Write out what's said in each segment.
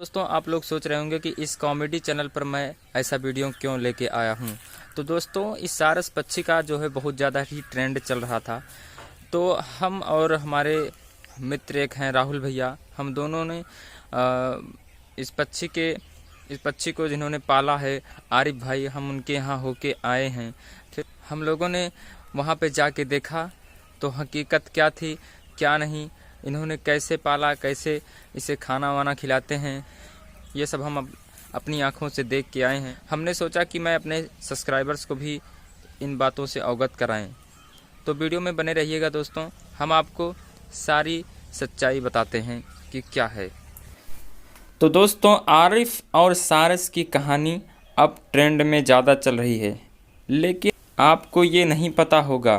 दोस्तों, आप लोग सोच रहे होंगे कि इस कॉमेडी चैनल पर मैं ऐसा वीडियो क्यों लेके आया हूं। तो दोस्तों, इस सारस पक्षी का जो है बहुत ज़्यादा ही ट्रेंड चल रहा था। तो हम और हमारे मित्र एक हैं राहुल भैया, हम दोनों ने इस पक्षी को जिन्होंने पाला है आरिफ भाई, हम उनके यहाँ होके आए हैं। फिर हम लोगों ने वहाँ पे जाके देखा तो हकीकत क्या थी क्या नहीं, इन्होंने कैसे पाला, कैसे इसे खाना वाना खिलाते हैं, ये सब हम अपनी आँखों से देख के आए हैं। हमने सोचा कि मैं अपने सब्सक्राइबर्स को भी इन बातों से अवगत कराएं। तो वीडियो में बने रहिएगा दोस्तों, हम आपको सारी सच्चाई बताते हैं कि क्या है। तो दोस्तों, आरिफ और सारस की कहानी अब ट्रेंड में ज़्यादा चल रही है, लेकिन आपको ये नहीं पता होगा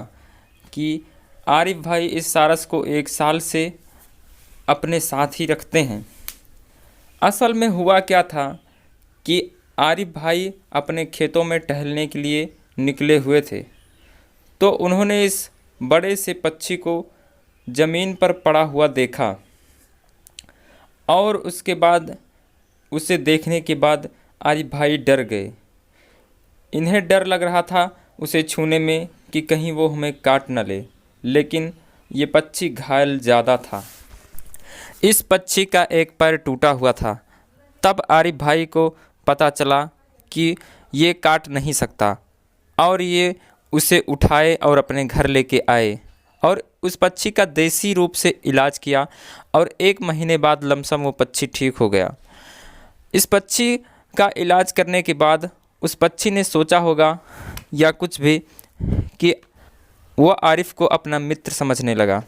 कि आरिफ भाई इस सारस को 1 साल से अपने साथ ही रखते हैं। असल में हुआ क्या था कि आरिफ भाई अपने खेतों में टहलने के लिए निकले हुए थे, तो उन्होंने इस बड़े से पक्षी को ज़मीन पर पड़ा हुआ देखा और उसके बाद उसे देखने के बाद आरिफ भाई डर गए। इन्हें डर लग रहा था उसे छूने में कि कहीं वो हमें काट न ले, लेकिन ये पक्षी घायल ज़्यादा था। इस पक्षी का एक पैर टूटा हुआ था। तब आरिफ भाई को पता चला कि ये काट नहीं सकता और ये उसे उठाए और अपने घर लेके आए और उस पक्षी का देसी रूप से इलाज किया और 1 महीने बाद लमसम वो पक्षी ठीक हो गया। इस पक्षी का इलाज करने के बाद उस पक्षी ने सोचा होगा या कुछ भी कि वो आरिफ को अपना मित्र समझने लगा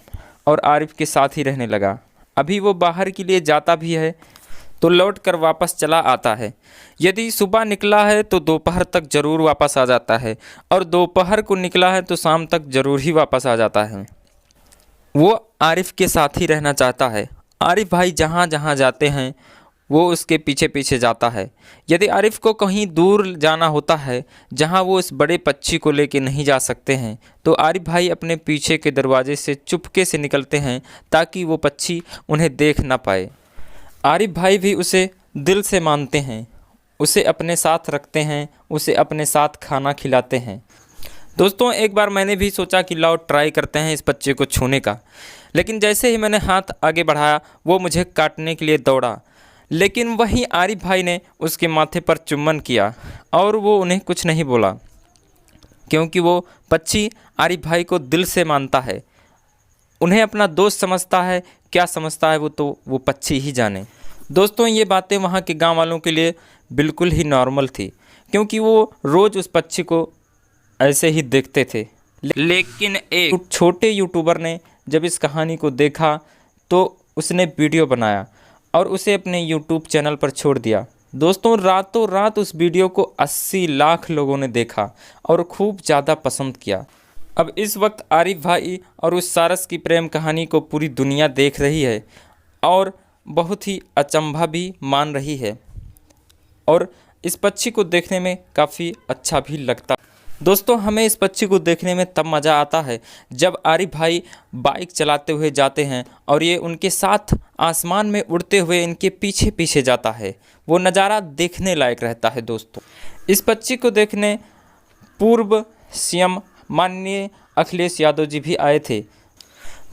और आरिफ के साथ ही रहने लगा। अभी वो बाहर के लिए जाता भी है तो लौट कर वापस चला आता है। यदि सुबह निकला है तो दोपहर तक ज़रूर वापस आ जाता है और दोपहर को निकला है तो शाम तक ज़रूर ही वापस आ जाता है। वो आरिफ के साथ ही रहना चाहता है। आरिफ भाई जहाँ जहाँ जाते हैं वो उसके पीछे पीछे जाता है। यदि आरिफ को कहीं दूर जाना होता है जहां वो इस बड़े पक्षी को लेके नहीं जा सकते हैं, तो आरिफ भाई अपने पीछे के दरवाजे से चुपके से निकलते हैं ताकि वो पक्षी उन्हें देख ना पाए। आरिफ भाई भी उसे दिल से मानते हैं, उसे अपने साथ रखते हैं, उसे अपने साथ खाना खिलाते हैं। दोस्तों, एक बार मैंने भी सोचा कि लाओ ट्राई करते हैं इस बच्चे को छूने का, लेकिन जैसे ही मैंने हाथ आगे बढ़ाया वो मुझे काटने के लिए दौड़ा, लेकिन वहीं आरिफ भाई ने उसके माथे पर चुम्बन किया और वो उन्हें कुछ नहीं बोला, क्योंकि वो पक्षी आरिफ भाई को दिल से मानता है, उन्हें अपना दोस्त समझता है। क्या समझता है वो पक्षी ही जाने। दोस्तों, ये बातें वहाँ के गांव वालों के लिए बिल्कुल ही नॉर्मल थी, क्योंकि वो रोज़ उस पक्षी को ऐसे ही देखते थे। लेकिन एक छोटे यूट्यूबर ने जब इस कहानी को देखा तो उसने वीडियो बनाया और उसे अपने YouTube चैनल पर छोड़ दिया। दोस्तों, रातों रात उस वीडियो को 80 लाख लोगों ने देखा और खूब ज़्यादा पसंद किया। अब इस वक्त आरिफ भाई और उस सारस की प्रेम कहानी को पूरी दुनिया देख रही है और बहुत ही अचंभा भी मान रही है और इस पक्षी को देखने में काफ़ी अच्छा भी लगता। दोस्तों, हमें इस पक्षी को देखने में तब मज़ा आता है जब आरिफ भाई बाइक चलाते हुए जाते हैं और ये उनके साथ आसमान में उड़ते हुए इनके पीछे पीछे जाता है। वो नज़ारा देखने लायक रहता है। दोस्तों, इस पक्षी को देखने पूर्व सीएम माननीय अखिलेश यादव जी भी आए थे।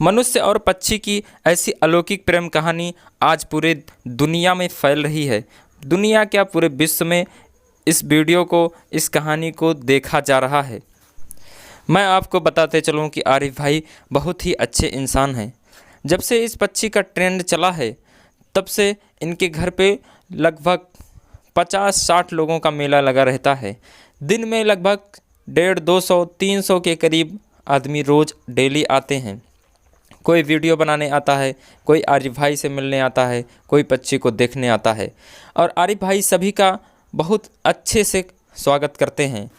मनुष्य और पक्षी की ऐसी अलौकिक प्रेम कहानी आज पूरे दुनिया में फैल रही है। दुनिया क्या, पूरे विश्व में इस वीडियो को, इस कहानी को देखा जा रहा है। मैं आपको बताते चलूं कि आरिफ भाई बहुत ही अच्छे इंसान हैं। जब से इस पक्षी का ट्रेंड चला है तब से इनके घर पे लगभग 50-60 लोगों का मेला लगा रहता है। दिन में लगभग 150, 200, 300 के करीब आदमी रोज़ डेली आते हैं। कोई वीडियो बनाने आता है, कोई आरिफ भाई से मिलने आता है, कोई पक्षी को देखने आता है और आरिफ भाई सभी का बहुत अच्छे से स्वागत करते हैं।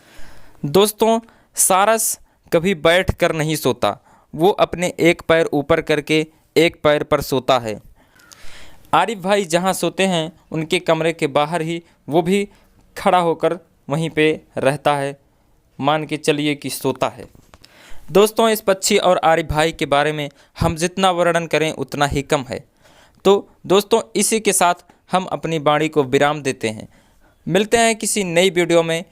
दोस्तों, सारस कभी बैठ कर नहीं सोता, वो अपने एक पैर ऊपर करके एक पैर पर सोता है। आरिफ भाई जहाँ सोते हैं उनके कमरे के बाहर ही वो भी खड़ा होकर वहीं पे रहता है, मान के चलिए कि सोता है। दोस्तों, इस पक्षी और आरिफ भाई के बारे में हम जितना वर्णन करें उतना ही कम है। तो दोस्तों, इसी के साथ हम अपनी वाणी को विराम देते हैं। मिलते हैं किसी नई वीडियो में,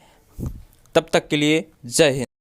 तब तक के लिए जय हिंद।